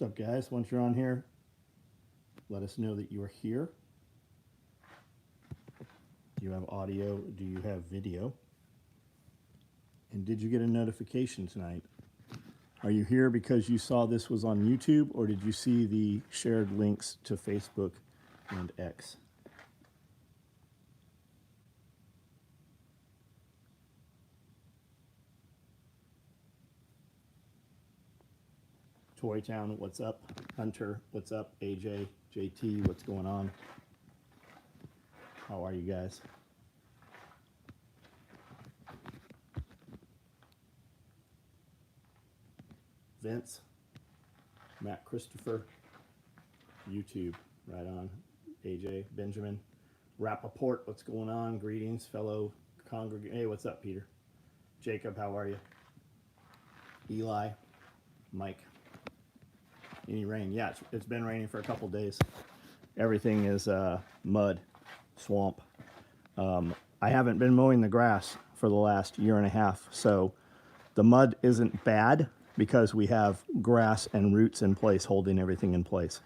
What's up, guys? Once you're on here, let us know that you are here. Do you have audio? Do you have video? And did you get a notification tonight? Are you here because you saw this was on YouTube, or did you see the shared links to Facebook and X? Toytown, what's up? Hunter, what's up? AJ, JT, what's going on? How are you guys? Vince, Matt Christopher, YouTube, right on. AJ, Benjamin, Rappaport, what's going on? Greetings, fellow congregant. Hey, what's up, Peter? Jacob, how are you? Eli, Mike. Any rain? Yeah, it's been raining for a couple days. Everything is mud, swamp. I haven't been mowing the grass for the last year and a half, so the mud isn't bad because we have grass and roots in place holding everything in place.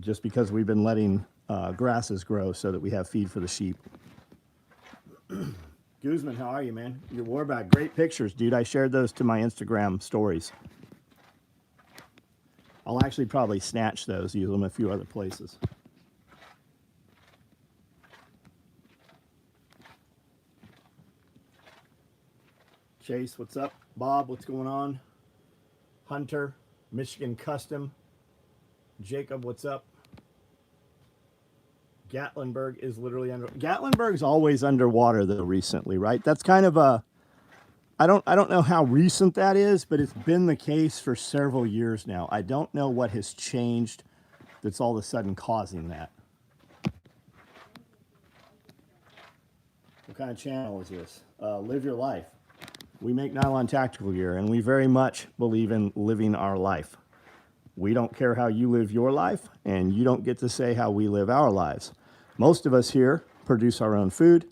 Just because we've been letting grasses grow so that we have feed for the sheep. Guzman, how are you, man? Your Warbag, great pictures, dude. I shared those to my Instagram stories. I'll actually probably snatch those, use them a few other places. Chase, what's up? Bob, what's going on? Hunter, Michigan Custom. Jacob, what's up? Gatlinburg is literally under. Gatlinburg's always underwater though recently, right? That's kind of a. I don't know how recent that is, but it's been the case for several years now. I don't know what has changed that's all of a sudden causing that. What kind of channel is this? Live Your Life. We make nylon tactical gear, and we very much believe in living our life. We don't care how you live your life, and you don't get to say how we live our lives. Most of us here produce our own food.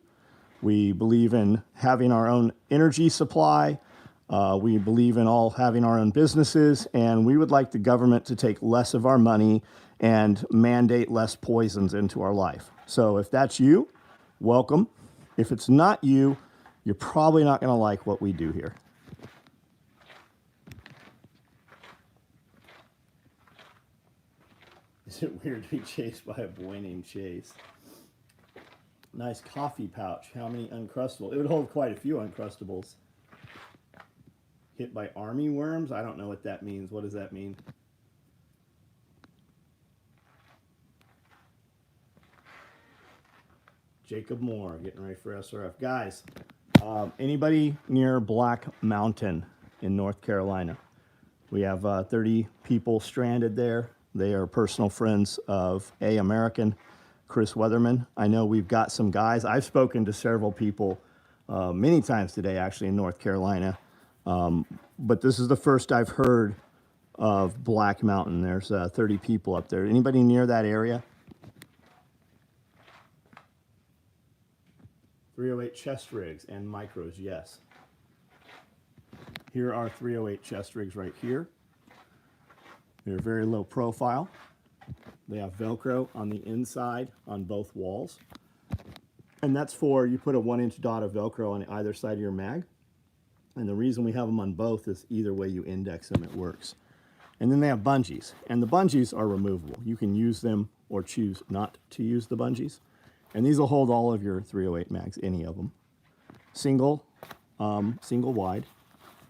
We believe in having our own energy supply. We believe in all having our own businesses, and we would like the government to take less of our money and mandate less poisons into our life. So if that's you, welcome. If it's not you, you're probably not going to like what we do here. Is it weird to be chased by a boy named Chase? Nice coffee pouch. How many Uncrustables? It would hold quite a few Uncrustables. Hit by army worms? I don't know what that means. What does that mean? Jacob Moore, getting ready for SRF. Guys, anybody near Black Mountain in North Carolina? We have 30 people stranded there. They are personal friends of American, Chris Weatherman. I know we've got some guys. I've spoken to several people many times today, actually, in North Carolina. But this is the first I've heard of Black Mountain. There's 30 people up there. Anybody near that area? 308 chest rigs and micros, yes. Here are 308 chest rigs right here. They're very low profile. They have Velcro on the inside on both walls. And that's for, you put a 1-inch dot of Velcro on either side of your mag. And the reason we have them on both is either way you index them, it works. And then they have bungees. And the bungees are removable. You can use them or choose not to use the bungees. And these will hold all of your 308 mags, any of them. Single wide.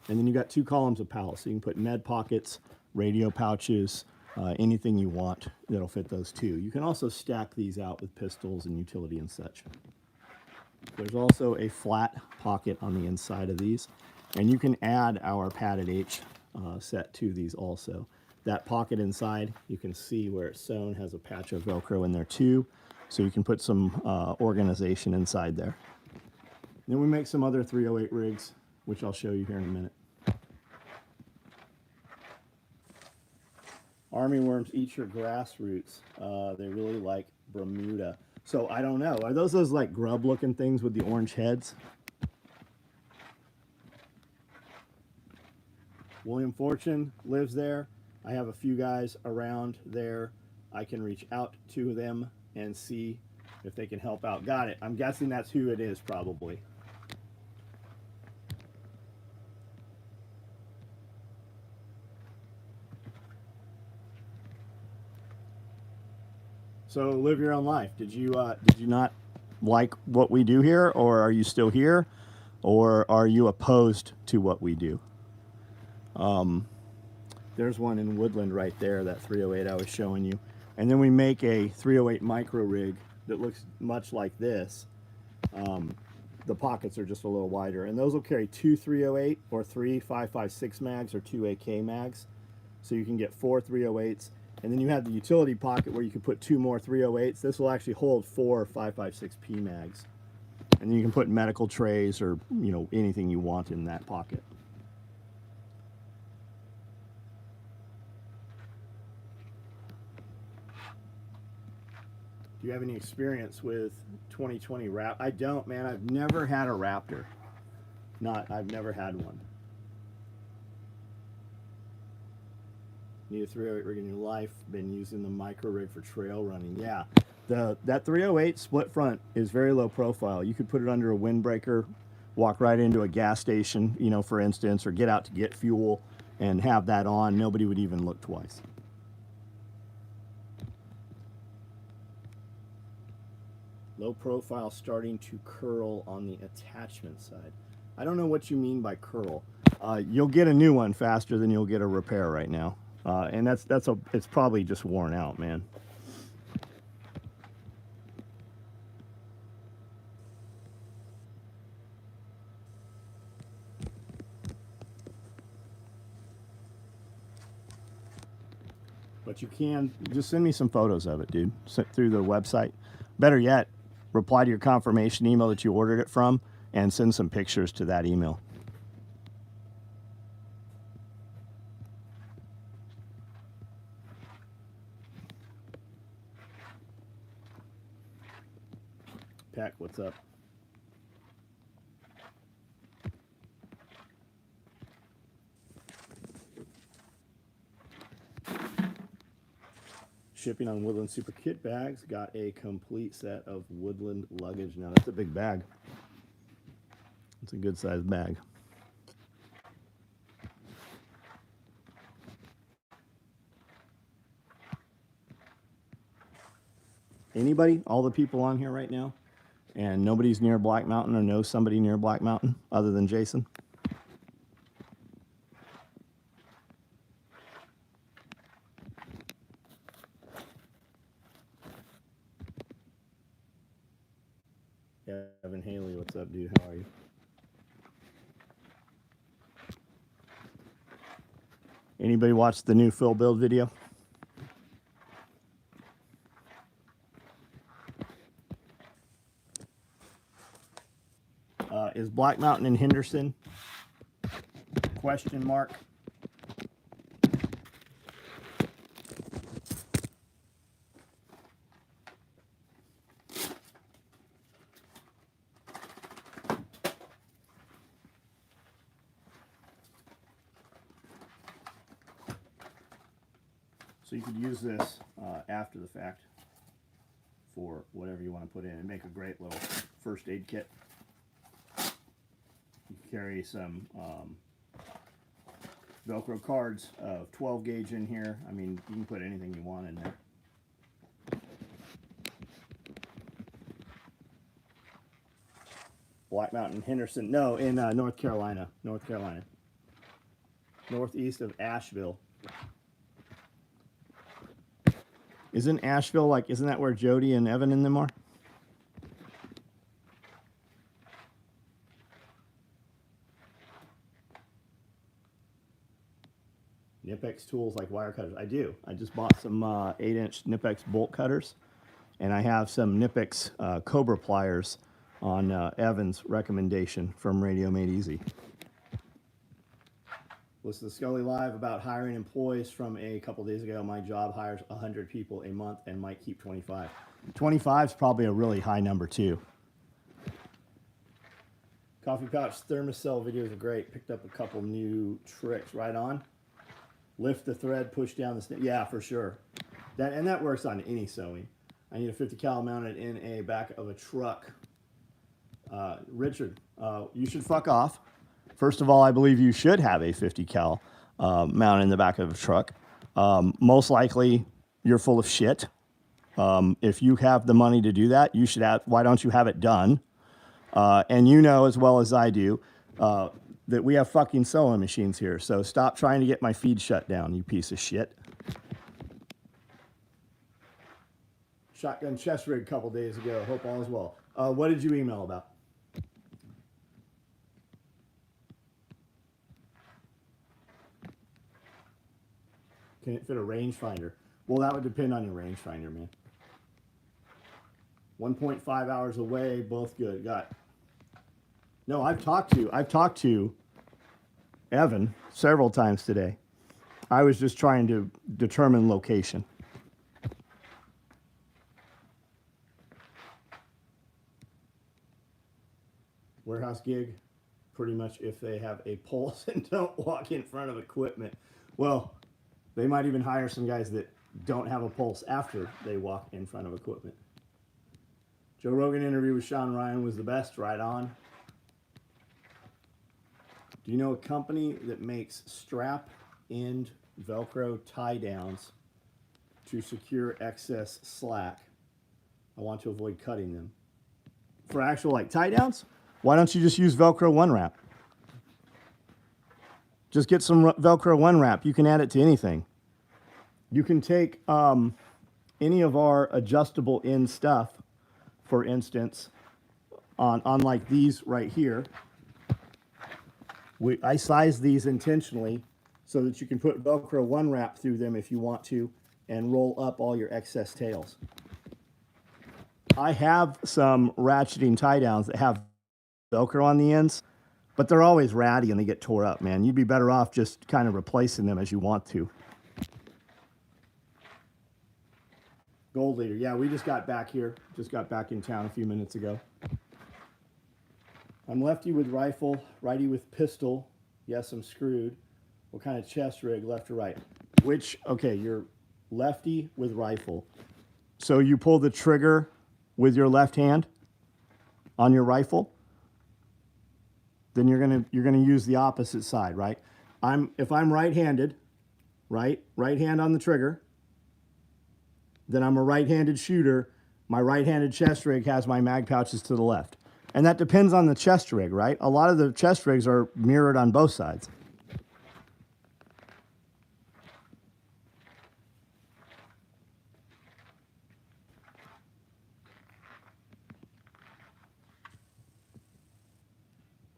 And then you got 2 columns of pallets. So you can put med pockets, radio pouches, anything you want that'll fit those too. You can also stack these out with pistols and utility and such. There's also a flat pocket on the inside of these, and you can add our padded H set to these also. That pocket inside, you can see where it's sewn, has a patch of Velcro in there too, so you can put some organization inside there. Then we make some other 308 rigs, which I'll show you here in a minute. Army worms eat your grass roots. They really like Bermuda. So I don't know. Are those like grub looking things with the orange heads? William Fortune lives there. I have a few guys around there. I can reach out to them and see if they can help out. Got it. I'm guessing that's who it is, probably. So live your own life. Did you not like what we do here, or are you still here, or are you opposed to what we do? There's one in Woodland right there, that 308 I was showing you. And then we make a 308 micro rig that looks much like this. The pockets are just a little wider, and those will carry 2 308 or 3 5.56 mags or 2 AK mags. So you can get 4 308s, and then you have the utility pocket where you can put 2 more 308s. This will actually hold 4 5.56P mags, and then you can put medical trays or anything you want in that pocket. Do you have any experience with 2020 Raptor? I don't, man. I've never had a Raptor. I've never had one. Need a 308 rig in your life. Been using the micro rig for trail running. Yeah, that 308 split front is very low profile. You could put it under a windbreaker, walk right into a gas station, for instance, or get out to get fuel and have that on. Nobody would even look twice. Low profile starting to curl on the attachment side. I don't know what you mean by curl. You'll get a new one faster than you'll get a repair right now. And it's probably just worn out, man. But you can just send me some photos of it, dude. Through the website. Better yet, reply to your confirmation email that you ordered it from and send some pictures to that email. Peck, what's up? Shipping on Woodland Super Kit bags. Got a complete set of Woodland luggage. Now that's a big bag. It's a good sized bag. Anybody? All the people on here right now? And nobody's near Black Mountain or knows somebody near Black Mountain other than Jason? Evan Haley, what's up, dude? How are you? Anybody watch the new Phil Build video? Is Black Mountain in Henderson? Question mark. So you could use this after the fact for whatever you want to put in and make a great little first aid kit. You carry some Velcro cards of 12 gauge in here. I mean, you can put anything you want in there. Black Mountain, Henderson. No, in North Carolina. North Carolina. Northeast of Asheville. Isn't Asheville isn't that where Jody and Evan and them are? Nipex tools like wire cutters. I do. I just bought some 8-inch Nipex bolt cutters, and I have some Nipex Cobra pliers on Evan's recommendation from Radio Made Easy. Listen to Scully Live about hiring employees from a couple days ago. My job hires 100 people a month and might keep 25. 25 is probably a really high number too. Coffee pouch thermocell videos are great. Picked up a couple new tricks. Right on. Lift the thread, push down the snake. Yeah, for sure. That works on any sewing. I need a 50 cal mounted in a back of a truck. Richard, you should fuck off. First of all, I believe you should have a 50 cal mounted in the back of a truck. Most likely, you're full of shit. If you have the money to do that, you should have. Why don't you have it done? And you know as well as I do that we have fucking sewing machines here. So stop trying to get my feed shut down, you piece of shit. Shotgun chest rig a couple days ago. Hope all is well. What did you email about? Can it fit a rangefinder? Well, that would depend on your rangefinder, man. 1.5 hours away, both good. Got. No, I've talked to Evan several times today. I was just trying to determine location. Warehouse gig, pretty much if they have a pulse and don't walk in front of equipment. Well, they might even hire some guys that don't have a pulse after they walk in front of equipment. Joe Rogan interview with Sean Ryan was the best, right on. Do you know a company that makes strap-end Velcro tie-downs to secure excess slack? I want to avoid cutting them. For actual like tie-downs, why don't you just use Velcro One Wrap? Just get some Velcro One Wrap. You can add it to anything. You can take any of our adjustable end stuff, for instance, on like these right here. I size these intentionally so that you can put Velcro One Wrap through them if you want to and roll up all your excess tails. I have some ratcheting tie downs that have Velcro on the ends, but they're always ratty and they get tore up, man. You'd be better off just kind of replacing them as you want to. Gold leader. Yeah, we just got back here. Just got back in town a few minutes ago. I'm lefty with rifle, righty with pistol. Yes, I'm screwed. What kind of chest rig, left or right? Okay, you're lefty with rifle. So you pull the trigger with your left hand on your rifle. Then you're gonna use the opposite side, right? If I'm right-handed, right hand on the trigger, then I'm a right-handed shooter. My right-handed chest rig has my mag pouches to the left. And that depends on the chest rig, right? A lot of the chest rigs are mirrored on both sides.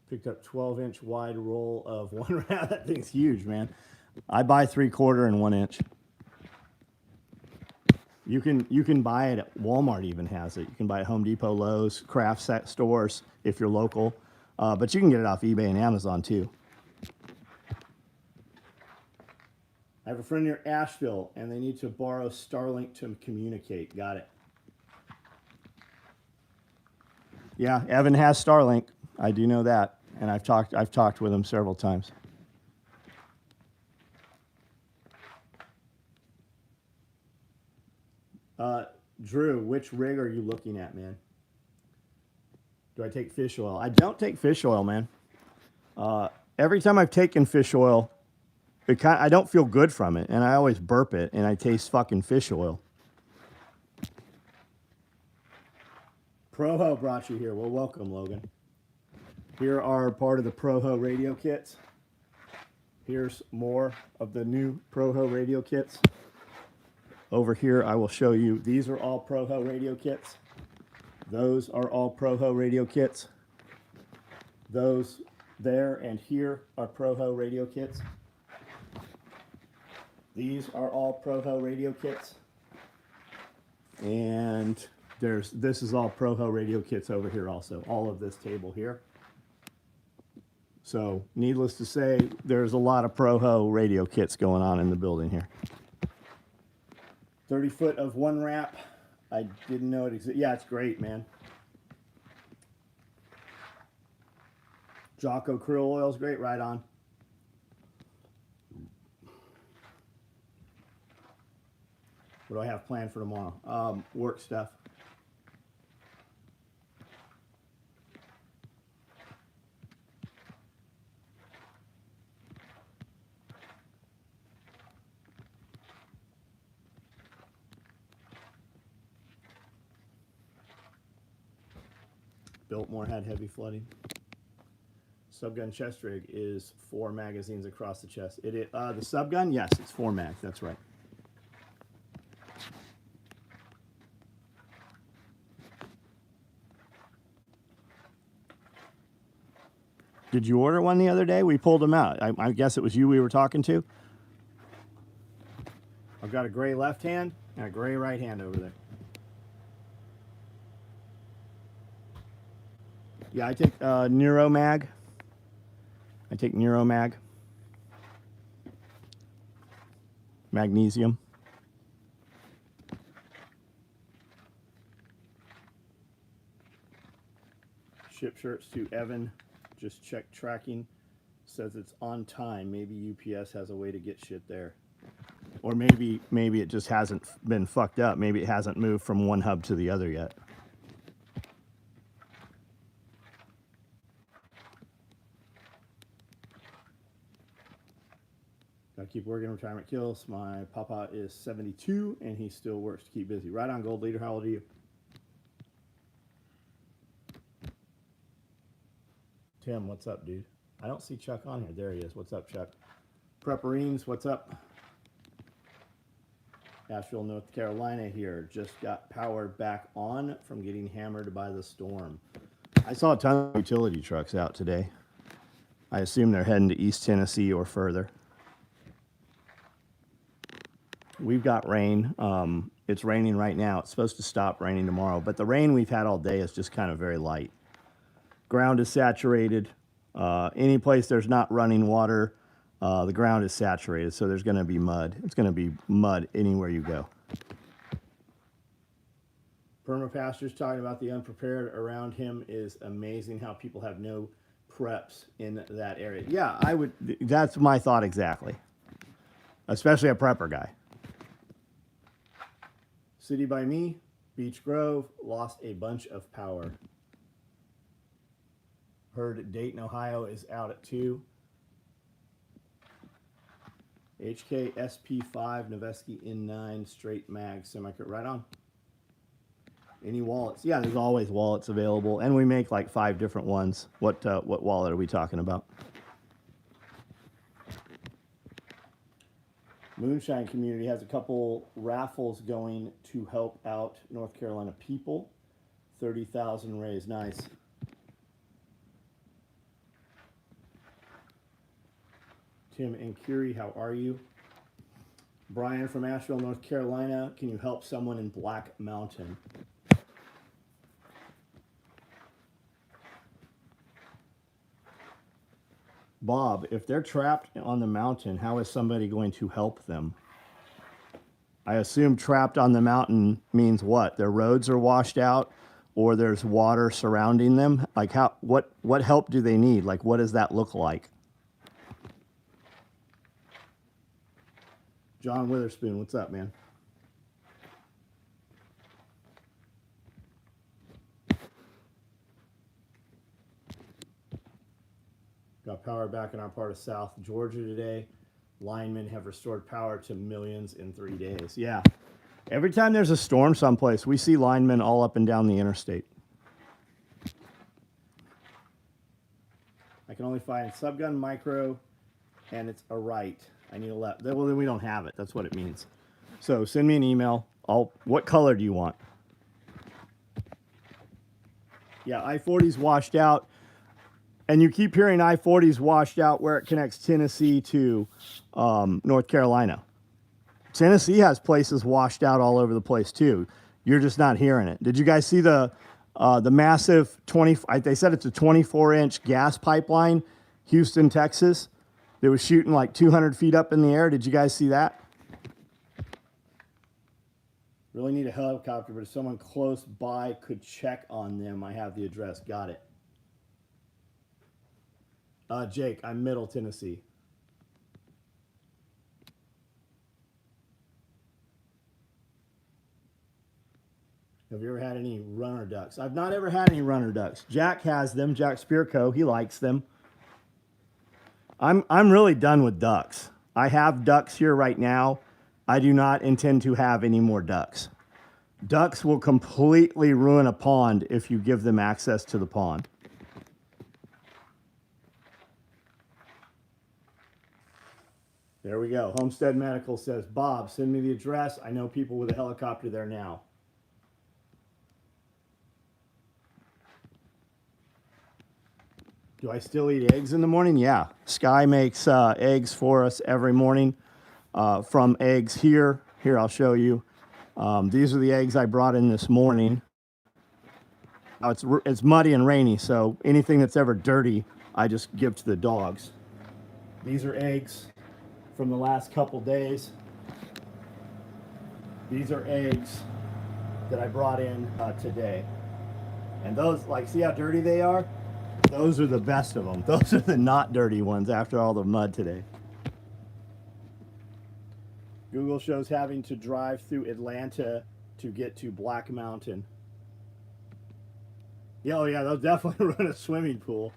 Picked up 12-inch wide roll of one wrap. That thing's huge, man. I buy 3/4 and 1 inch. You can buy it at Walmart. Even has it. You can buy it at Home Depot, Lowe's, craft set stores if you're local, but you can get it off eBay and Amazon too. I have a friend near Asheville, and they need to borrow Starlink to communicate. Got it. Yeah, Evan has Starlink. I do know that, and I've talked with him several times. Drew, which rig are you looking at, man? Do I take fish oil? I don't take fish oil, man. Every time I've taken fish oil, I don't feel good from it, and I always burp it, and I taste fucking fish oil. Proho brought you here. Well, welcome, Logan. Here are part of the Proho radio kits. Here's more of the new Proho radio kits. Over here, I will show you. These are all Proho radio kits. Those are all Proho radio kits. Those there and here are Proho radio kits. These are all Proho radio kits. And this is all Proho radio kits over here also. All of this table here. So, needless to say, there's a lot of Proho radio kits going on in the building here. 30 foot of one wrap. I didn't know it existed. Yeah, it's great, man. Jocko krill oil is great. Right on. What do I have planned for tomorrow? Work stuff. Biltmore had heavy flooding. Subgun chest rig is 4 magazines across the chest. The subgun, yes, it's 4 mags. That's right. Did you order one the other day? We pulled them out. I guess it was you we were talking to. I've got a gray left hand and a gray right hand over there. Yeah, I take Neuro Mag. I take Neuro Mag. Magnesium. Ship shirts to Evan. Just check tracking. Says it's on time. Maybe UPS has a way to get shit there. Or maybe it just hasn't been fucked up. Maybe it hasn't moved from one hub to the other yet. Gotta keep working. Retirement kills. My papa is 72 and he still works to keep busy. Right on, Gold Leader. How old are you? Tim, what's up, dude? I don't see Chuck on here. There he is. What's up, Chuck? Prepperines, what's up? Asheville, North Carolina here. Just got power back on from getting hammered by the storm. I saw a ton of utility trucks out today. I assume they're heading to East Tennessee or further. We've got rain. It's raining right now. It's supposed to stop raining tomorrow, but the rain we've had all day is just kind of very light. Ground is saturated. Any place there's not running water, the ground is saturated, so there's going to be mud. It's going to be mud anywhere you go. Permapastor's talking about the unprepared around him is amazing how people have no preps in that area. Yeah, that's my thought exactly. Especially a prepper guy. City by me, Beech Grove, lost a bunch of power. Heard Dayton, Ohio is out at 2. HK SP5, Noveski N9, straight mag, semi-cut, right on. Any wallets? Yeah, there's always wallets available, and we make like 5 different ones. What wallet are we talking about? Moonshine Community has a couple raffles going to help out North Carolina people. 30,000 raised, nice. Tim and Curie, how are you? Brian from Asheville, North Carolina, can you help someone in Black Mountain? Bob, if they're trapped on the mountain, how is somebody going to help them? I assume trapped on the mountain means what? Their roads are washed out or there's water surrounding them? Like what help do they need? Like what does that look like? John Witherspoon, what's up, man? Got power back in our part of South Georgia today. Linemen have restored power to millions in 3 days. Yeah. Every time there's a storm someplace, we see linemen all up and down the interstate. I can only find subgun micro, and it's a right. I need a left. Well, then we don't have it. That's what it means. So send me an email. What color do you want? Yeah, I-40's washed out. And you keep hearing I-40's washed out where it connects Tennessee to North Carolina. Tennessee has places washed out all over the place too. You're just not hearing it. Did you guys see the massive they said it's a 24-inch gas pipeline, Houston, Texas, that was shooting like 200 feet up in the air? Did you guys see that? Really need a helicopter, but if someone close by could check on them, I have the address. Got it. Jake, I'm Middle Tennessee. Have you ever had any runner ducks? I've not ever had any runner ducks. Jack has them. Jack Spearco, he likes them. I'm really done with ducks. I have ducks here right now. I do not intend to have any more ducks. Ducks will completely ruin a pond if you give them access to the pond. There we go. Homestead Medical says, Bob, send me the address. I know people with a helicopter there now. Do I still eat eggs in the morning? Yeah. Sky makes eggs for us every morning from eggs here. Here, I'll show you. These are the eggs I brought in this morning. Now it's muddy and rainy, so anything that's ever dirty, I just give to the dogs. These are eggs from the last couple days. These are eggs that I brought in today. And those, like, see how dirty they are? Those are the best of them. Those are the not dirty ones after all the mud today. Google shows having to drive through Atlanta to get to Black Mountain. Yeah, oh yeah, they'll definitely run a swimming pool.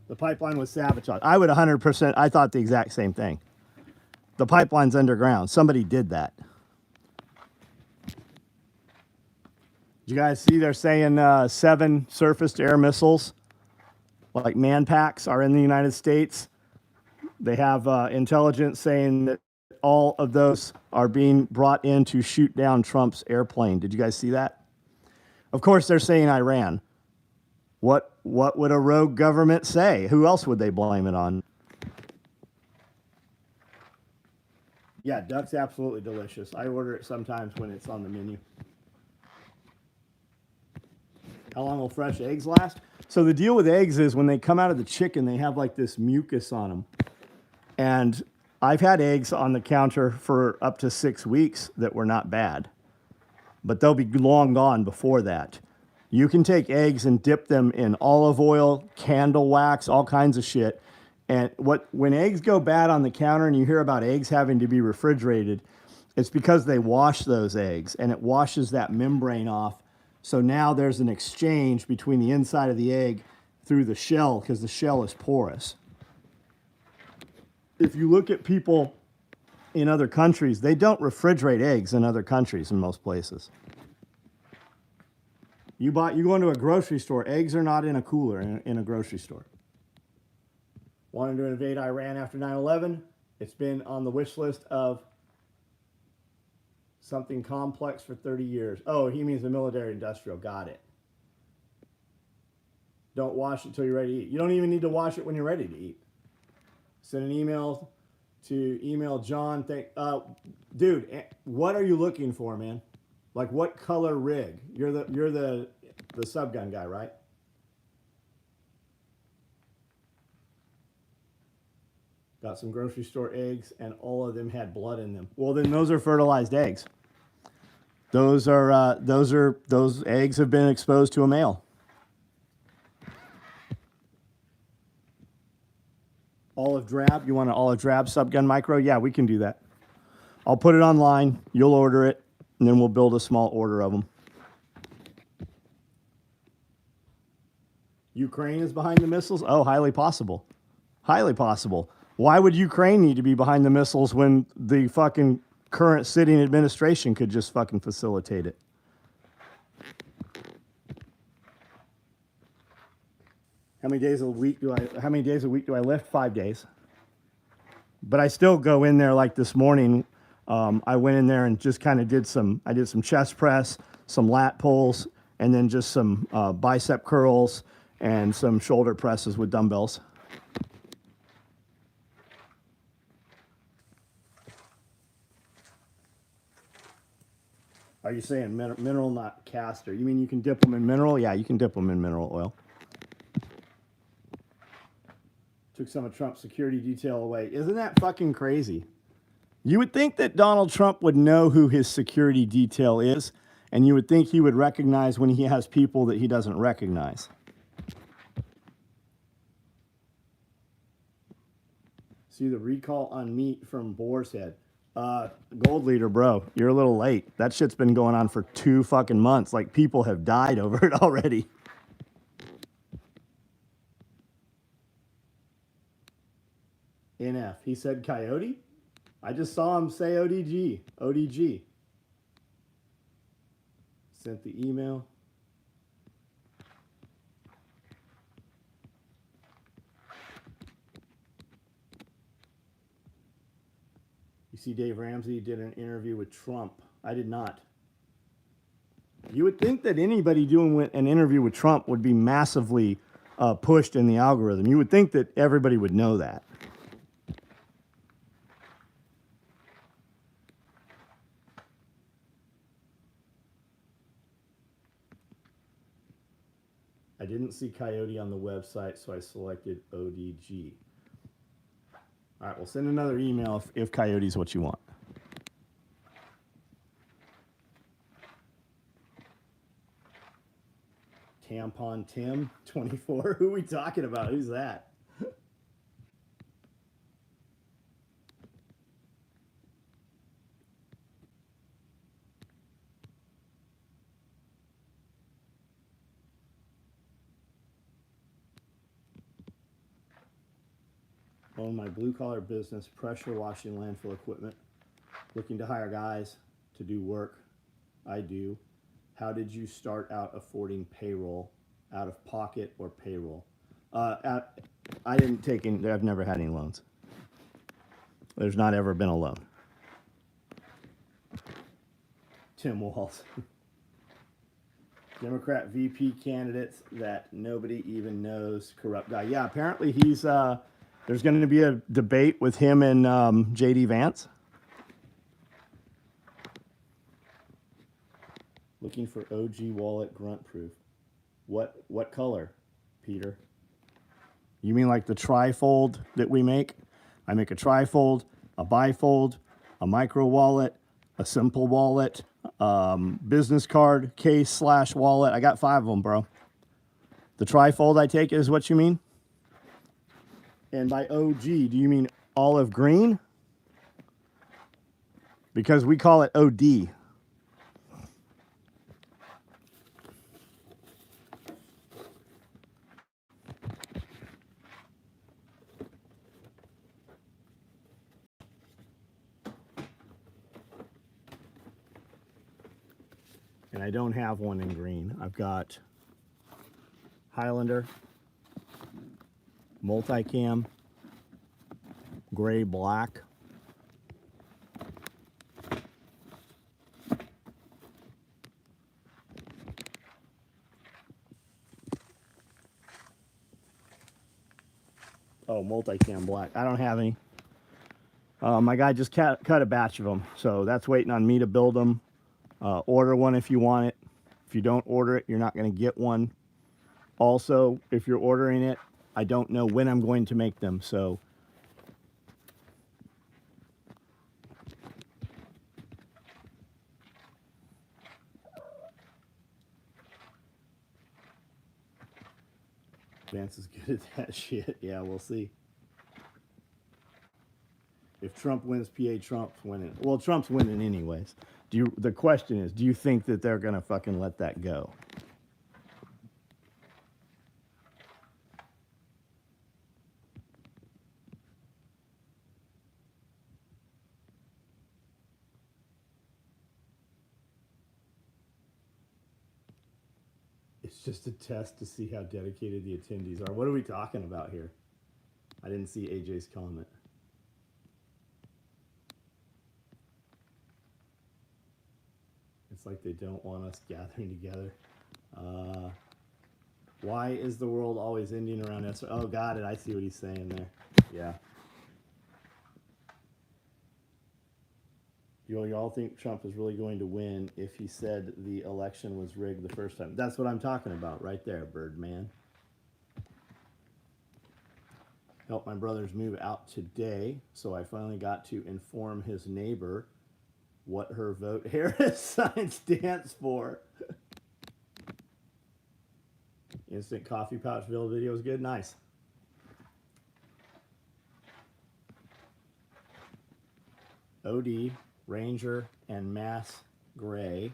The pipeline was sabotaged. I would 100%, I thought the exact same thing. The pipeline's underground. Somebody did that. Did you guys see they're saying 7 surface-to-air missiles, like Manpacks, are in the United States? They have intelligence saying that all of those are being brought in to shoot down Trump's airplane. Did you guys see that? Of course, they're saying Iran. What would a rogue government say? Who else would they blame it on? Yeah, duck's absolutely delicious. I order it sometimes when it's on the menu. How long will fresh eggs last? So the deal with eggs is when they come out of the chicken, they have like this mucus on them. And I've had eggs on the counter for up to 6 weeks that were not bad. But they'll be long gone before that. You can take eggs and dip them in olive oil, candle wax, all kinds of shit. And when eggs go bad on the counter and you hear about eggs having to be refrigerated, it's because they wash those eggs and it washes that membrane off. So now there's an exchange between the inside of the egg through the shell because the shell is porous. If you look at people in other countries, they don't refrigerate eggs in other countries in most places. You go into a grocery store, eggs are not in a cooler in a grocery store. Wanted to invade Iran after 9/11. It's been on the wish list of something complex for 30 years. Oh, he means the military industrial. Got it. Don't wash it till you're ready to eat. You don't even need to wash it when you're ready to eat. Send an email to email John. Dude, what are you looking for, man? Like what color rig? You're the subgun guy, right? Got some grocery store eggs, and all of them had blood in them. Well, then those are fertilized eggs. Those eggs have been exposed to a male. Olive drab. You want an olive drab subgun micro? Yeah, we can do that. I'll put it online. You'll order it, and then we'll build a small order of them. Ukraine is behind the missiles? Oh, highly possible. Highly possible. Why would Ukraine need to be behind the missiles when the fucking current sitting administration could just fucking facilitate it? How many days a week do I lift? 5 days. But I still go in there like this morning. I went in there and just kind of did some chest press, some lat pulls, and then just some bicep curls and some shoulder presses with dumbbells. Are you saying mineral, not castor? You mean you can dip them in mineral? Yeah, you can dip them in mineral oil. Took some of Trump's security detail away. Isn't that fucking crazy? You would think that Donald Trump would know who his security detail is, and you would think he would recognize when he has people that he doesn't recognize. See the recall on meat from Boar's Head. Gold leader, bro, you're a little late. That shit's been going on for 2 fucking months. Like, people have died over it already. NF. He said coyote? I just saw him say ODG. ODG. Sent the email. You see, Dave Ramsey did an interview with Trump. I did not. You would think that anybody doing an interview with Trump would be massively pushed in the algorithm. You would think that everybody would know that. I didn't see coyote on the website, so I selected ODG. All right, we'll send another email if coyote's what you want. Tampon Tim, 24. Who are we talking about? Who's that? Own my blue-collar business, pressure washing landfill equipment. Looking to hire guys to do work. I do. How did you start out affording payroll, out of pocket or payroll? I didn't take any, I've never had any loans. There's not ever been a loan. Tim Walls. Democrat VP candidates that nobody even knows, corrupt guy. Yeah, apparently he's, there's going to be a debate with him and JD Vance. Looking for OG wallet grunt proof. What color, Peter? You mean like the trifold that we make? I make a trifold, a bifold, a micro wallet, a simple wallet, business card, case / wallet. I got 5 of them, bro. The trifold I take is what you mean? And by OG, do you mean olive green? Because we call it OD. And I don't have one in green. I've got Highlander, multicam, gray, black. Oh, multicam black. I don't have any. My guy just cut a batch of them, so that's waiting on me to build them. Order one if you want it. If you don't order it, you're not going to get one. Also, if you're ordering it, I don't know when I'm going to make them, so Vance is good at that shit. Yeah, we'll see. If Trump wins PA, Trump's winning. Well, Trump's winning anyways. The question is, do you think that they're going to fucking let that go? It's just a test to see how dedicated the attendees are. What are we talking about here? I didn't see AJ's comment. It's like they don't want us gathering together. Why is the world always ending around us? Oh, got it. I see what he's saying there. Yeah. Y'all think Trump is really going to win if he said the election was rigged the first time? That's what I'm talking about right there, Birdman. Helped my brothers move out today, so I finally got to inform his neighbor what her vote Harris sign stands for. Instant coffee pouch build video is good. Nice. OD, Ranger, and Mass Gray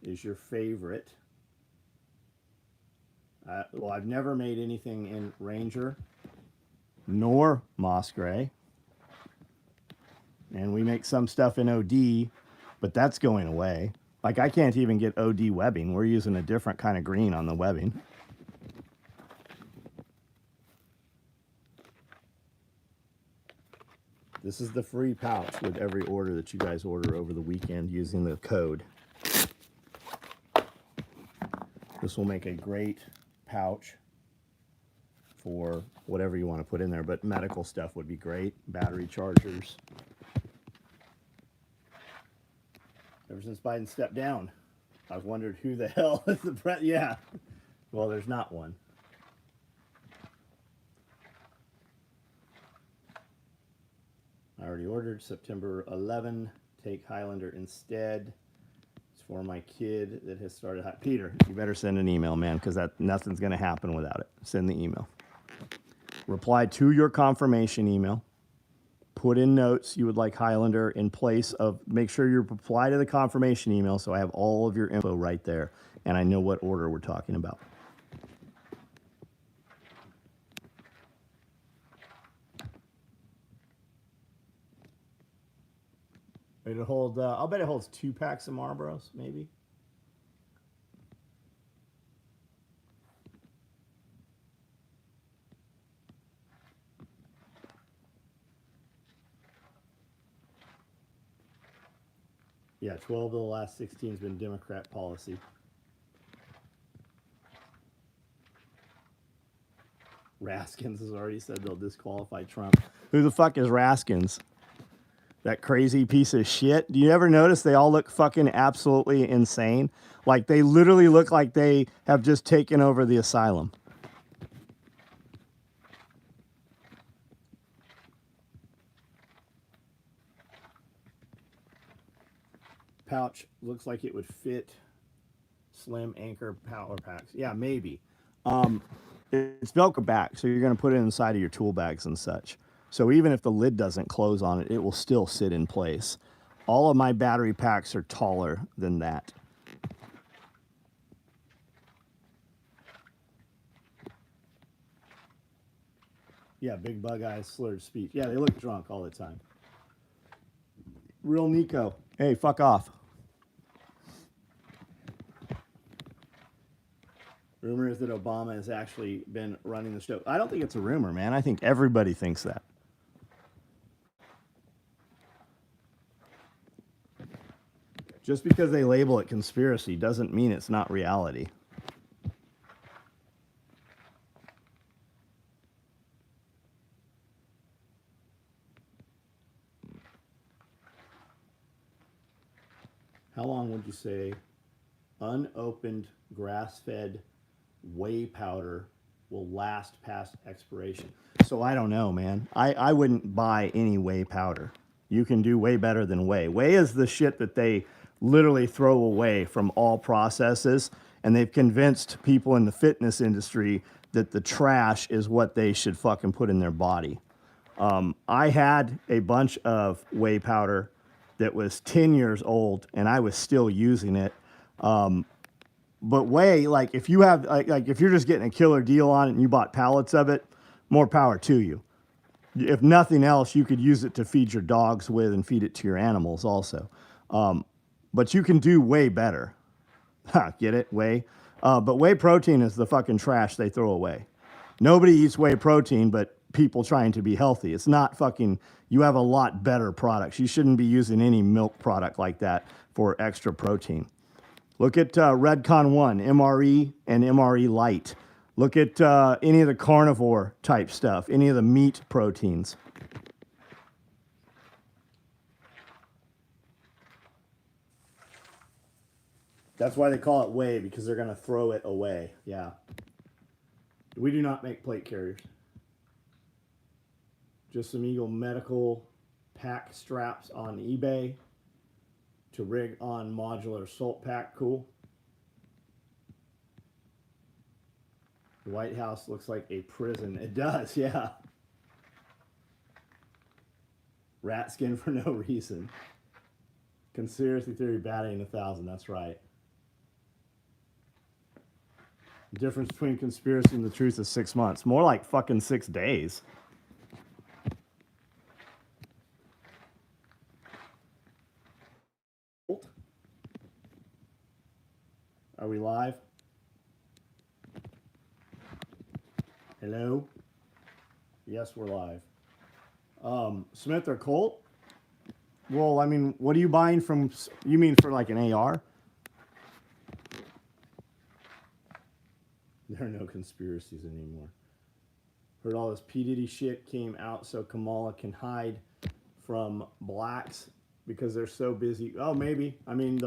is your favorite. Well, I've never made anything in Ranger nor Moss Gray. And we make some stuff in OD, but that's going away. Like, I can't even get OD webbing. We're using a different kind of green on the webbing. This is the free pouch with every order that you guys order over the weekend using the code. This will make a great pouch for whatever you want to put in there, but medical stuff would be great. Battery chargers. Ever since Biden stepped down, I've wondered who the hell is the president. Yeah. Well, there's not one. I already ordered September 11. Take Highlander instead. It's for my kid that has started. Peter, you better send an email, man, because nothing's going to happen without it. Send the email. Reply to your confirmation email. Put in notes you would like Highlander in place of, make sure you reply to the confirmation email so I have all of your info right there and I know what order we're talking about. It'll hold, I'll bet it holds 2 packs of Marlboros, maybe. Yeah, 12 of the last 16 has been Democrat policy. Raskins has already said they'll disqualify Trump. Who the fuck is Raskins? That crazy piece of shit. Do you ever notice they all look fucking absolutely insane? Like, they literally look like they have just taken over the asylum. Pouch looks like it would fit slim anchor power packs. Yeah, maybe. It's Velcro back, so you're going to put it inside of your tool bags and such. So even if the lid doesn't close on it, it will still sit in place. All of my battery packs are taller than that. Yeah, big bug eyes, slurred speech. Yeah, they look drunk all the time. Real Nico. Hey, fuck off. Rumor is that Obama has actually been running the show. I don't think it's a rumor, man. I think everybody thinks that. Just because they label it conspiracy doesn't mean it's not reality. How long would you say unopened grass-fed whey powder will last past expiration? So I don't know, man. I wouldn't buy any whey powder. You can do way better than whey. Whey is the shit that they literally throw away from all processes, and they've convinced people in the fitness industry that the trash is what they should fucking put in their body. I had a bunch of whey powder that was 10 years old, and I was still using it. But whey, like if you have, like if you're just getting a killer deal on it and you bought pallets of it, more power to you. If nothing else, you could use it to feed your dogs with and feed it to your animals also. But you can do way better. Get it? Whey? But whey protein is the fucking trash they throw away. Nobody eats whey protein, but people trying to be healthy. It's not fucking, you have a lot better products. You shouldn't be using any milk product like that for extra protein. Look at Redcon 1, MRE and MRE Light. Look at any of the carnivore type stuff, any of the meat proteins. That's why they call it whey, because they're going to throw it away. Yeah. We do not make plate carriers. Just some Eagle medical pack straps on eBay to rig on modular salt pack. Cool. The White House looks like a prison. It does, yeah. Rat skin for no reason. Conspiracy theory batting 1,000. That's right. The difference between conspiracy and the truth is 6 months. More like fucking 6 days. Are we live? Hello? Yes, we're live. Smith or Colt? Well, I mean, what are you buying from? You mean for like an AR? There are no conspiracies anymore. Heard all this P. Diddy shit came out so Kamala can hide from blacks because they're so busy. Oh, maybe. I mean,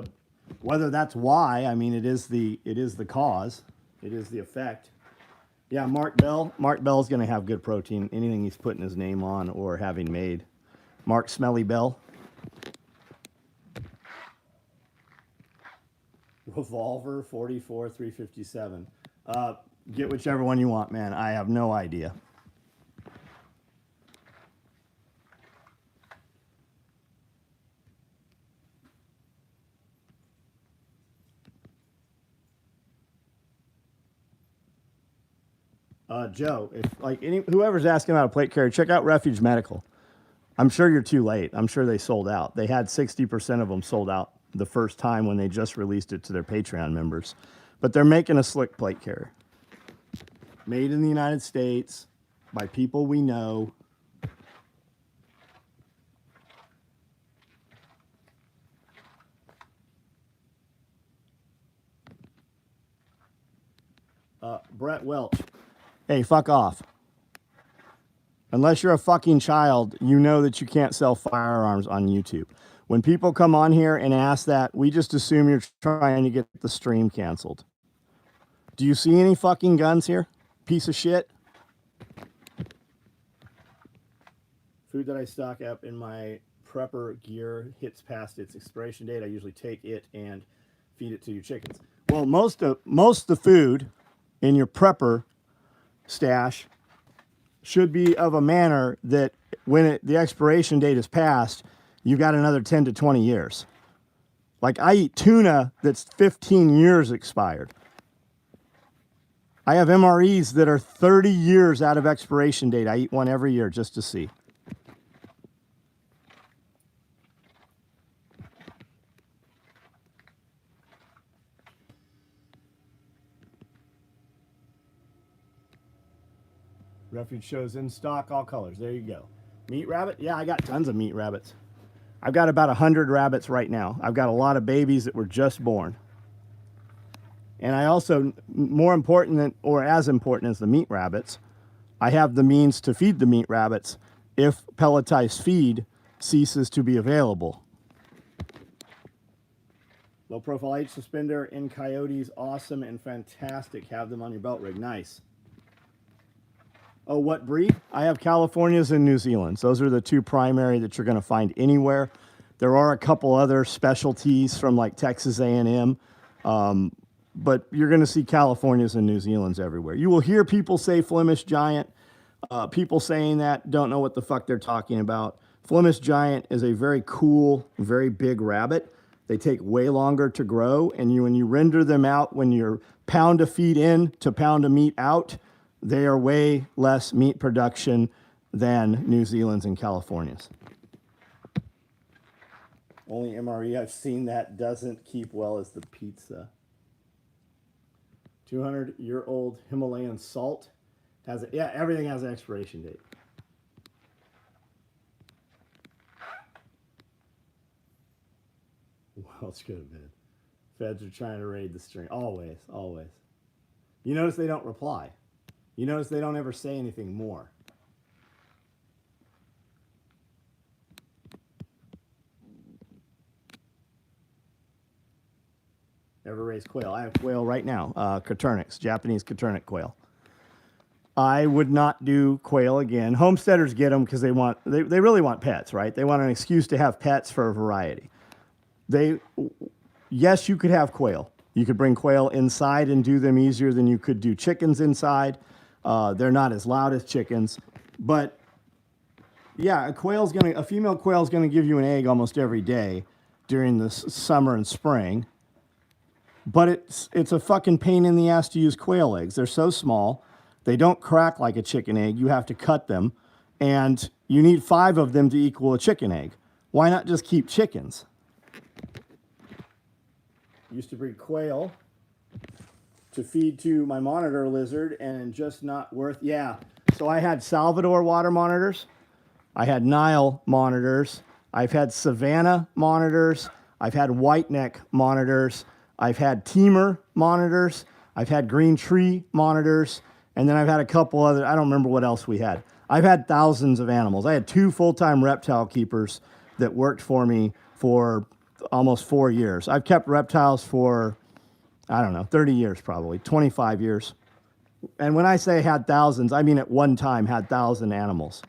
whether that's why, I mean, it is the cause. It is the effect. Yeah, Mark Bell. Mark Bell's going to have good protein. Anything he's putting his name on or having made. Mark Smelly Bell. Revolver 44 357. Get whichever one you want, man. I have no idea. Joe, if like whoever's asking about a plate carrier, check out Refuge Medical. I'm sure you're too late. I'm sure they sold out. They had 60% of them sold out the first time when they just released it to their Patreon members. But they're making a slick plate carrier. Made in the United States by people we know. Brett Welch. Hey, fuck off. Unless you're a fucking child, you know that you can't sell firearms on YouTube. When people come on here and ask that, we just assume you're trying to get the stream canceled. Do you see any fucking guns here? Piece of shit. Food that I stock up in my prepper gear hits past its expiration date. I usually take it and feed it to your chickens. Well, most of the food in your prepper stash should be of a manner that when the expiration date is passed, you've got another 10 to 20 years. Like I eat tuna that's 15 years expired. I have MREs that are 30 years out of expiration date. I eat one every year just to see. Refuge shows in stock, all colors. There you go. Meat rabbit? Yeah, I got tons of meat rabbits. I've got about 100 rabbits right now. I've got a lot of babies that were just born. And I also, more important than, or as important as the meat rabbits, I have the means to feed the meat rabbits if pelletized feed ceases to be available. Low profile H suspender in coyotes, awesome and fantastic. Have them on your belt rig, nice. Oh, what breed? I have Californias and New Zealands. Those are the two primary that you're going to find anywhere. There are a couple other specialties from like Texas A&M, but you're going to see Californias and New Zealands everywhere. You will hear people say Flemish Giant. People saying that don't know what the fuck they're talking about. Flemish Giant is a very cool, very big rabbit. They take way longer to grow, and when you render them out, when you're pound of feed in to pound of meat out, they are way less meat production than New Zealand's and California's. Only MRE I've seen that doesn't keep well is the pizza. 200-year-old Himalayan salt has yeah, everything has an expiration date. Welch could have been. Feds are trying to raid the stream. Always, always. You notice they don't reply. You notice they don't ever say anything more. Ever raised quail? I have quail right now. Coturnix, Japanese Coturnix quail. I would not do quail again. Homesteaders get them because they really want pets, right? They want an excuse to have pets for a variety. Yes, you could have quail. You could bring quail inside and do them easier than you could do chickens inside. They're not as loud as chickens, but Yeah, a female quail's gonna give you an egg almost every day during the summer and spring. But it's a fucking pain in the ass to use quail eggs. They're so small, they don't crack like a chicken egg. You have to cut them, and you need 5 of them to equal a chicken egg. Why not just keep chickens? Used to breed quail to feed to my monitor lizard, and just not worth. Yeah. So I had Salvador water monitors. I had Nile monitors. I've had Savannah monitors. I've had white neck monitors. I've had Teamer monitors. I've had green tree monitors. And then I've had a couple other, I don't remember what else we had. I've had thousands of animals. I had 2 full-time reptile keepers that worked for me for almost 4 years. I've kept reptiles for, I don't know, 30 years probably, 25 years. And when I say had thousands, I mean at one time had 1,000 animals.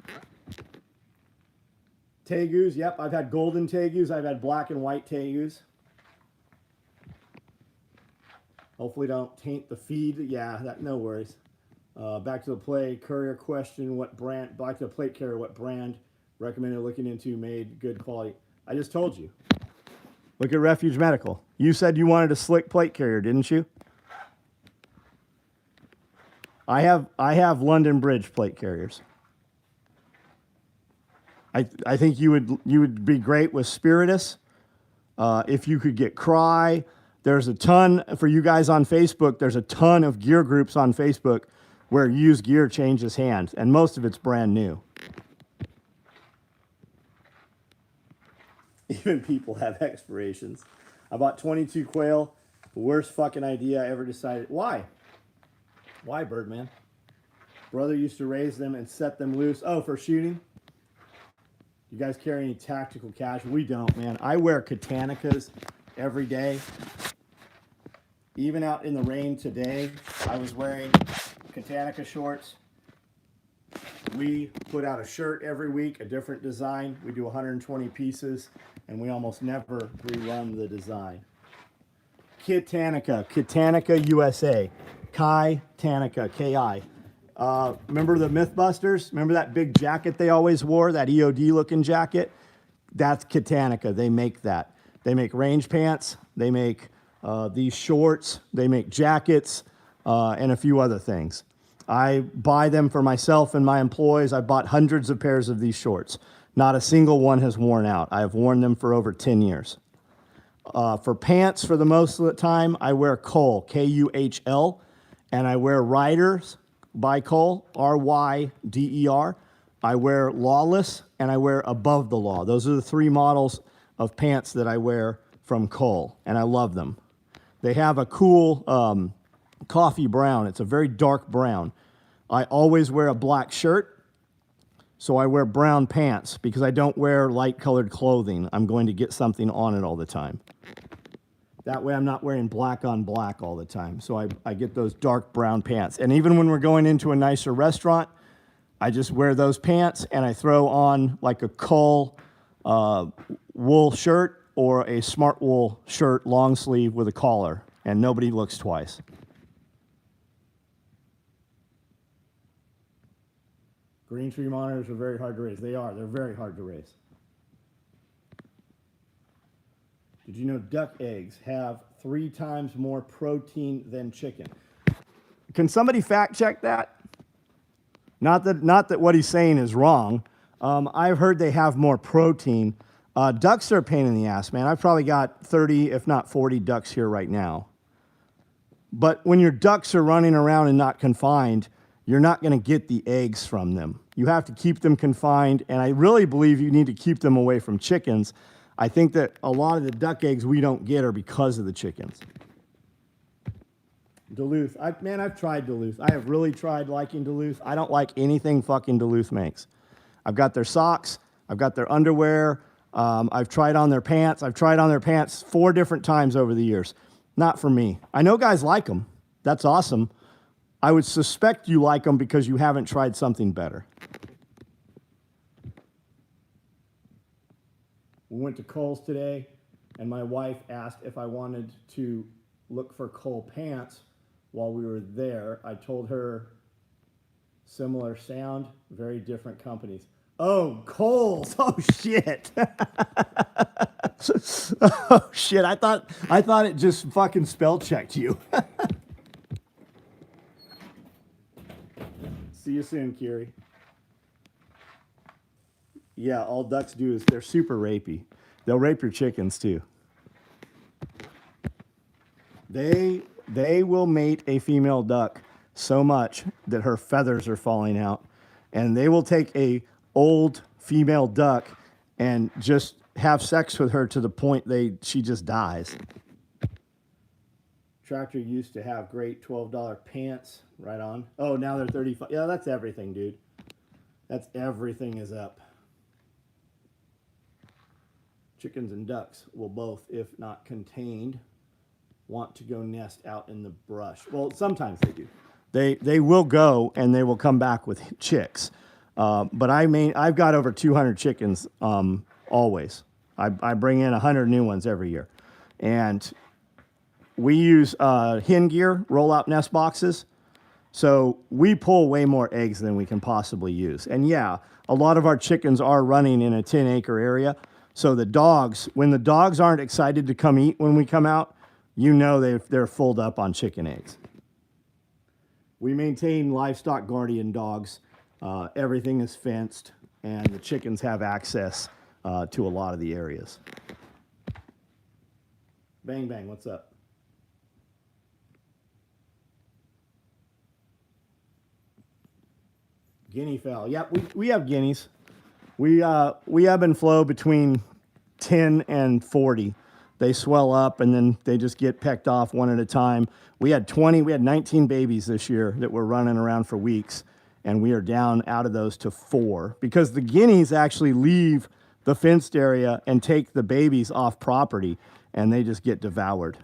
Tegus, yep, I've had golden tegus. I've had black and white tegus. Hopefully don't taint the feed. Yeah, no worries. Back to the plate courier question, what brand, back to the plate carrier, what brand recommended looking into, made good quality? I just told you. Look at Refuge Medical. You said you wanted a slick plate carrier, didn't you? I have London Bridge plate carriers. I think you would be great with Spiritus. If you could get Cry, there's a ton for you guys on Facebook. There's a ton of gear groups on Facebook where used gear changes hands, and most of it's brand new. Even people have expirations. I bought 22 quail. The worst fucking idea I ever decided. Why? Why, Birdman? Brother used to raise them and set them loose. Oh, for shooting? You guys carry any tactical cash? We don't, man. I wear Katanicas every day. Even out in the rain today, I was wearing Katanica shorts. We put out a shirt every week, a different design. We do 120 pieces, and we almost never rerun the design. Katanica USA. Kai Tanica, K-I. Remember the Mythbusters? Remember that big jacket they always wore, that EOD looking jacket? That's Katanica. They make that. They make range pants. They make these shorts. They make jackets and a few other things. I buy them for myself and my employees. I bought hundreds of pairs of these shorts. Not a single one has worn out. I have worn them for over 10 years. For pants, for the most of the time, I wear Kuhl, K-U-H-L, and I wear Riders by Kuhl, R-Y-D-E-R. I wear Lawless, and I wear Above the Law. Those are the 3 models of pants that I wear from Kuhl, and I love them. They have a cool coffee brown. It's a very dark brown. I always wear a black shirt, so I wear brown pants because I don't wear light-colored clothing. I'm going to get something on it all the time. That way I'm not wearing black on black all the time. So I get those dark brown pants. And even when we're going into a nicer restaurant, I just wear those pants and I throw on like a Kuhl wool shirt or a smart wool shirt, long sleeve with a collar, and nobody looks twice. Green tree monitors are very hard to raise. They are. They're very hard to raise. Did you know duck eggs have 3 times more protein than chicken? Can somebody fact check that? Not that what he's saying is wrong. I've heard they have more protein. Ducks are a pain in the ass, man. I've probably got 30, if not 40 ducks here right now. But when your ducks are running around and not confined, you're not going to get the eggs from them. You have to keep them confined, and I really believe you need to keep them away from chickens. I think that a lot of the duck eggs we don't get are because of the chickens. Duluth. I've tried Duluth. I have really tried liking Duluth. I don't like anything fucking Duluth makes. I've got their socks. I've got their underwear. I've tried on their pants. I've tried on their pants 4 different times over the years. Not for me. I know guys like them. That's awesome. I would suspect you like them because you haven't tried something better. We went to Kohl's today, and my wife asked if I wanted to look for Kohl pants while we were there. I told her similar sound, very different companies. Oh, Coles. Oh shit. Oh shit. I thought it just fucking spell checked you. See you soon, Kiri. Yeah, all ducks do is they're super rapey. They'll rape your chickens too. They will mate a female duck so much that her feathers are falling out, and they will take a old female duck and just have sex with her to the point she just dies. Tractor used to have great $12 pants. Right on. Oh, now they're 35. Yeah, that's everything, dude. That's everything is up. Chickens and ducks will both, if not contained, want to go nest out in the brush. Well, sometimes they do. They will go and they will come back with chicks. But I've got over 200 chickens always. I bring in 100 new ones every year. And we use hen gear, roll-out nest boxes. So we pull way more eggs than we can possibly use. And yeah, a lot of our chickens are running in a 10-acre area. So the dogs, when the dogs aren't excited to come eat when we come out, you know they're full up on chicken eggs. We maintain livestock guardian dogs. Everything is fenced, and the chickens have access to a lot of the areas. Bang, bang, what's up? Guinea fowl. Yep, we have guineas. We ebb and flow between 10 and 40. They swell up and then they just get pecked off one at a time. We had 19 babies this year that were running around for weeks, and we are down out of those to 4 because the guineas actually leave the fenced area and take the babies off property, and they just get devoured.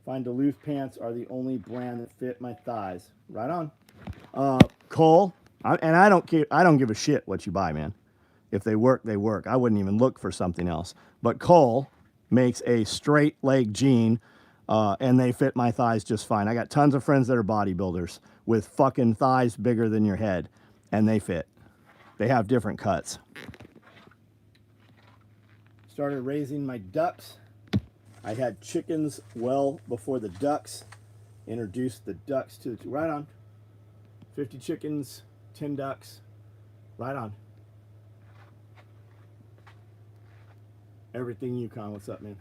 Find Duluth pants are the only brand that fit my thighs. Right on. Cole, and I don't care. I don't give a shit what you buy, man. If they work, they work. I wouldn't even look for something else. But Cole makes a straight leg jean, and they fit my thighs just fine. I got tons of friends that are bodybuilders with fucking thighs bigger than your head, and they fit. They have different cuts. Started raising my ducks. I had chickens well before the ducks. Introduced the ducks to right on. 50 chickens, 10 ducks. Right on. Everything Yukon. What's up, man?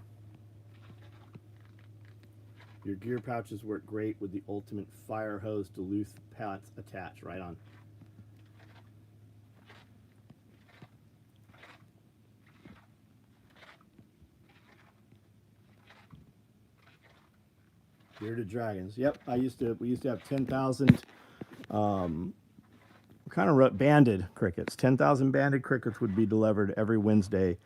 Your gear pouches work great with the ultimate fire hose Duluth pallets attached. Right on. Bearded dragons. Yep, we used to have 10,000 banded crickets. 10,000 banded crickets would be delivered every Wednesday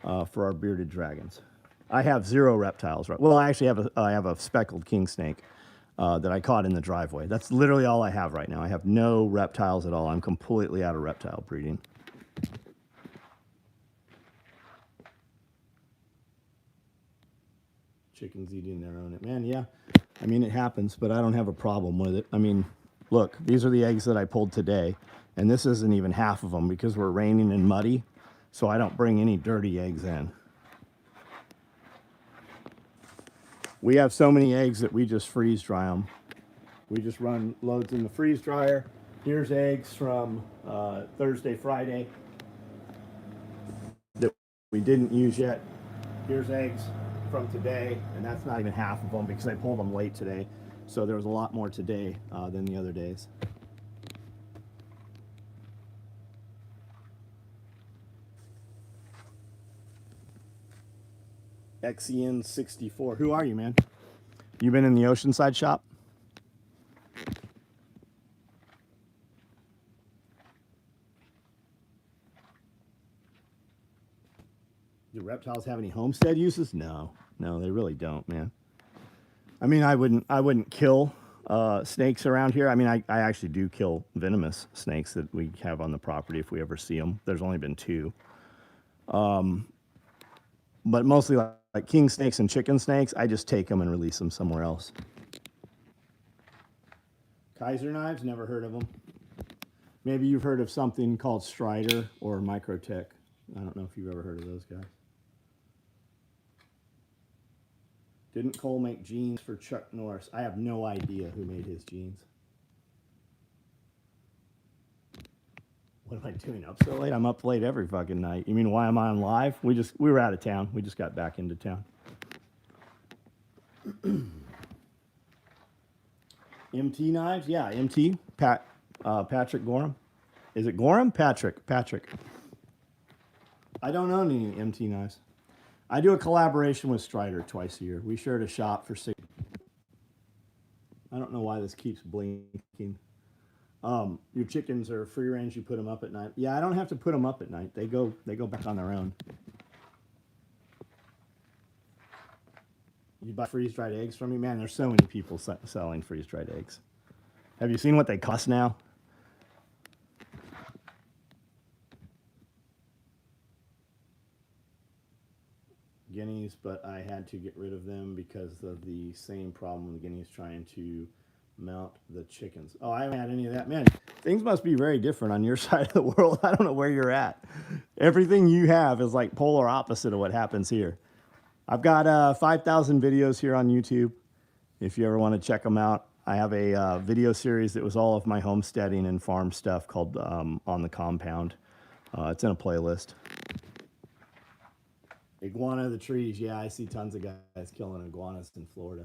for our bearded dragons. I have 0 reptiles, right? Well, I actually have a speckled king snake that I caught in the driveway. That's literally all I have right now. I have no reptiles at all. I'm completely out of reptile breeding. Chickens eating their own. Man, yeah. I mean, it happens, but I don't have a problem with it. I mean, look, these are the eggs that I pulled today, and this isn't even half of them because we're raining and muddy, so I don't bring any dirty eggs in. We have so many eggs that we just freeze dry them. We just run loads in the freeze dryer. Here's eggs from Thursday, Friday that we didn't use yet. Here's eggs from today, and that's not even half of them because I pulled them late today. So there was a lot more today than the other days. XEN 64. Who are you, man? You been in the Oceanside shop? Do reptiles have any homestead uses? No, they really don't, man. I mean, I wouldn't kill snakes around here. I mean, I actually do kill venomous snakes that we have on the property if we ever see them. There's only been 2. But mostly like king snakes and chicken snakes, I just take them and release them somewhere else. Kaiser knives, never heard of them. Maybe you've heard of something called Strider or Microtech. I don't know if you've ever heard of those guys. Didn't Cole make jeans for Chuck Norris? I have no idea who made his jeans. What am I doing up so late? I'm up late every fucking night. You mean why am I on live? We were out of town. We just got back into town. MT knives? Yeah, MT. Patrick Gorham. Is it Gorham? Patrick. I don't own any MT knives. I do a collaboration with Strider twice a year. We shared a shop for 6. I don't know why this keeps blinking. Your chickens are free range. You put them up at night. Yeah, I don't have to put them up at night. They go back on their own. You buy freeze-dried eggs from me? Man, there's so many people selling freeze-dried eggs. Have you seen what they cost now? Guineas, but I had to get rid of them because of the same problem with guineas trying to mount the chickens. Oh, I haven't had any of that. Man, things must be very different on your side of the world. I don't know where you're at. Everything you have is like polar opposite of what happens here. I've got 5,000 videos here on YouTube. If you ever want to check them out, I have a video series that was all of my homesteading and farm stuff called On the Compound. It's in a playlist. Iguana of the trees. Yeah, I see tons of guys killing iguanas in Florida.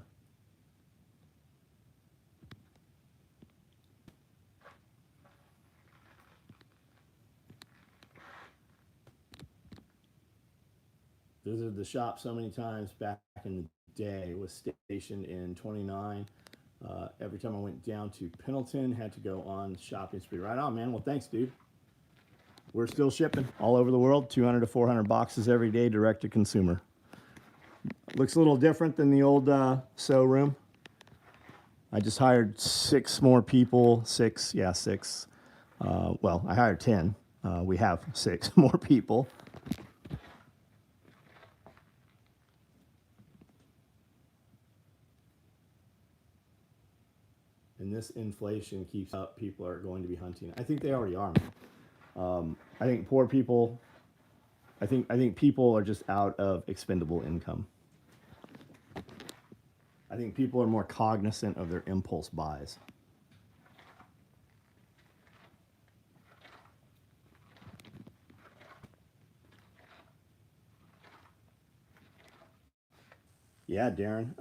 Visited the shop so many times back in the day. Was stationed in 29. Every time I went down to Pendleton, had to go on shopping spree. Right on, man. Well, thanks, dude. We're still shipping all over the world, 200 to 400 boxes every day, direct to consumer. Looks a little different than the old sew room. I just hired 6 more people. 6. Well, I hired 10. We have 6 more people. And this inflation keeps up. People are going to be hunting. I think they already are. I think poor people. I think people are just out of expendable income. I think people are more cognizant of their impulse buys. Yeah, Darren.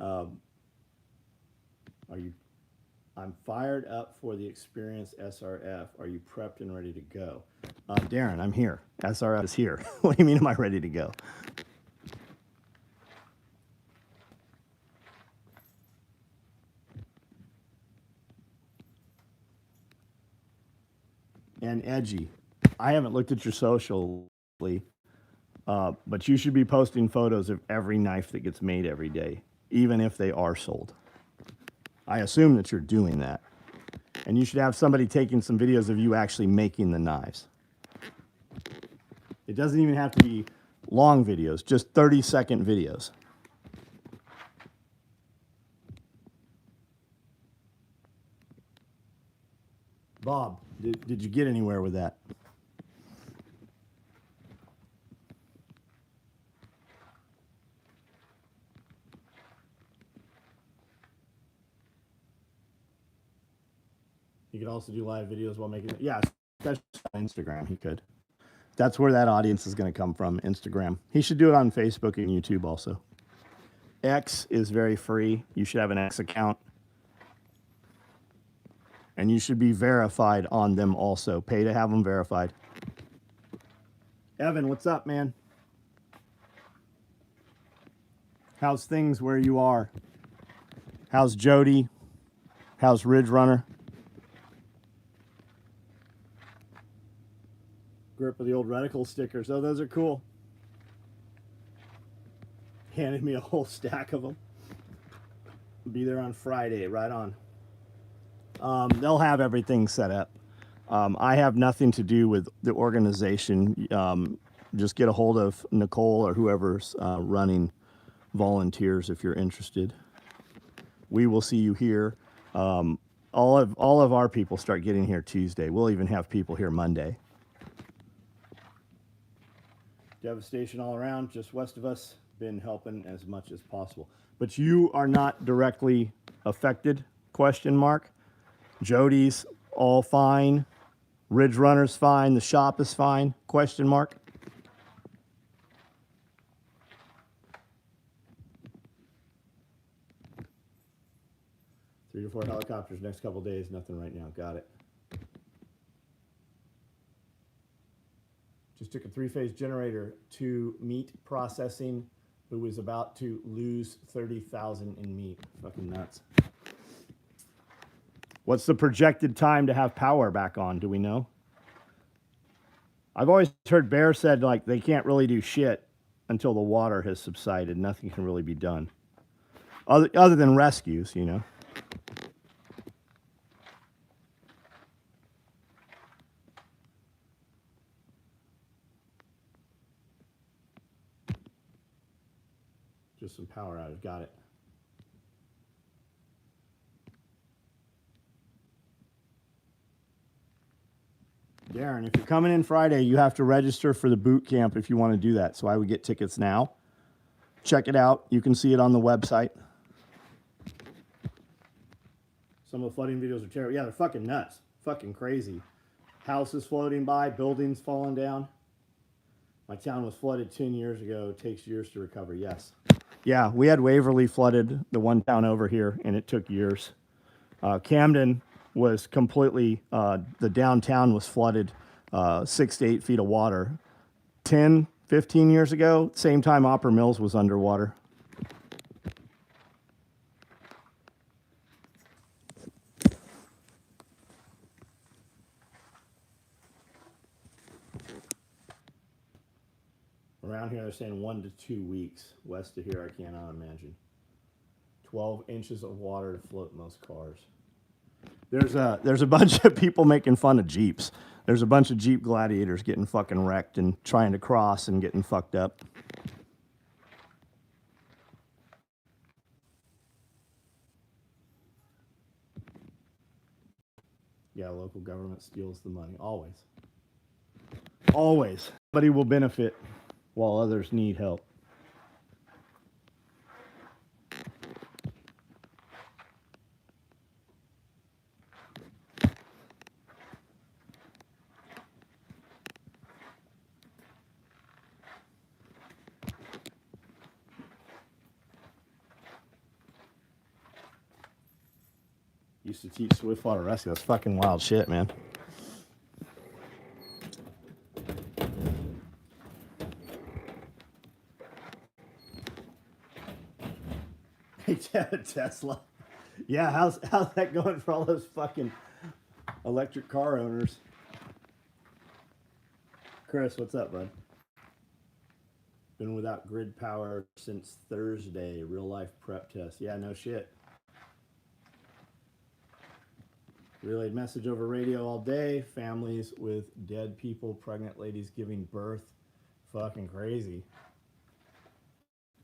I'm fired up for the experienced SRF. Are you prepped and ready to go? Darren, I'm here. SRF is here. What do you mean, am I ready to go? And edgy. I haven't looked at your socially, but you should be posting photos of every knife that gets made every day, even if they are sold. I assume that you're doing that. And you should have somebody taking some videos of you actually making the knives. It doesn't even have to be long videos, just 30-second videos. Bob, did you get anywhere with that? He could also do live videos while making it. Yeah, especially on Instagram, he could. That's where that audience is going to come from, Instagram. He should do it on Facebook and YouTube also. X is very free. You should have an X account. And you should be verified on them also. Pay to have them verified. Evan, what's up, man? How's things where you are? How's Jody? How's Ridge Runner? Grip of the old reticle stickers. Oh, those are cool. Handed me a whole stack of them. Be there on Friday, right on. They'll have everything set up. I have nothing to do with the organization. Just get a hold of Nicole or whoever's running volunteers if you're interested. We will see you here. All of our people start getting here Tuesday. We'll even have people here Monday. Devastation all around, just west of us. Been helping as much as possible. But you are not directly affected? Question mark. Jody's all fine. Ridge Runner's fine. The shop is fine? Question mark. 3 to 4 helicopters next couple days. Nothing right now. Got it. Just took a 3-phase generator to meat processing, who was about to lose 30,000 in meat. Fucking nuts. What's the projected time to have power back on? Do we know? I've always heard Bear said like they can't really do shit until the water has subsided. Nothing can really be done. Other than rescues, you know. Just some power outage. Got it. Darren, if you're coming in Friday, you have to register for the boot camp if you want to do that. So I would get tickets now. Check it out. You can see it on the website. Some of the flooding videos are terrible. Yeah, they're fucking nuts. Fucking crazy. Houses floating by, buildings falling down. My town was flooded 10 years ago. It takes years to recover. Yes. Yeah, we had Waverly flooded, the one town over here, and it took years. Camden was completely, the downtown was flooded 6 to 8 feet of water. 10, 15 years ago, same time Opera Mills was underwater. Around here, they're saying 1 to 2 weeks. West of here, I cannot imagine. 12 inches of water to float most cars. There's a bunch of people making fun of Jeeps. There's a bunch of Jeep Gladiators getting fucking wrecked and trying to cross and getting fucked up. Yeah, local government steals the money. Always. Always. Somebody will benefit while others need help. Used to teach swiftwater rescue. That's fucking wild shit, man. Tesla. Yeah, how's that going for all those fucking electric car owners? Chris, what's up, bud? Been without grid power since Thursday. Real life prep test. Yeah, no shit. Relayed message over radio all day. Families with dead people, pregnant ladies giving birth. Fucking crazy.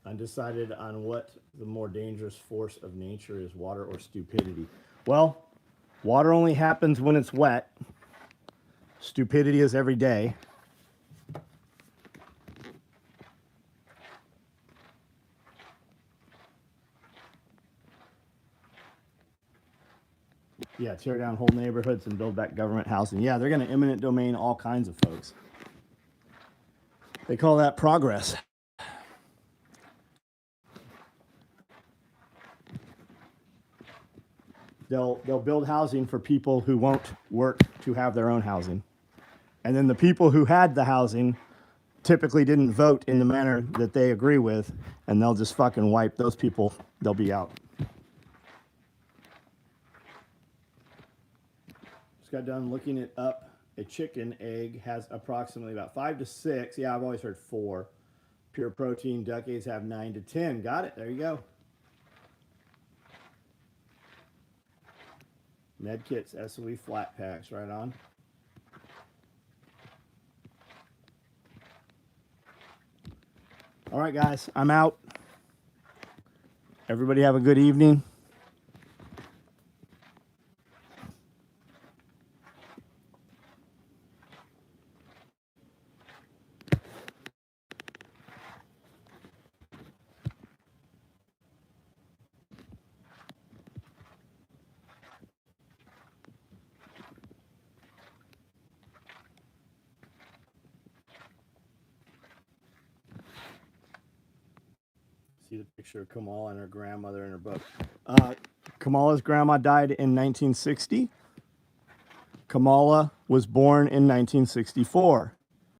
Undecided on what the more dangerous force of nature is, water or stupidity. Well, water only happens when it's wet. Stupidity is every day. Yeah, tear down whole neighborhoods and build back government housing. Yeah, they're going to eminent domain all kinds of folks. They call that progress. They'll build housing for people who won't work to have their own housing. And then the people who had the housing typically didn't vote in the manner that they agree with, and they'll just fucking wipe those people. They'll be out. Just got done looking it up. A chicken egg has approximately about 5 to 6. Yeah, I've always heard 4. Pure protein duck eggs have 9 to 10. Got it. There you go. Medkits, SOE flat packs, right on. All right, guys, I'm out. Everybody have a good evening. See the picture of Kamala and her grandmother in her book. Kamala's grandma died in 1960. Kamala was born in 1964.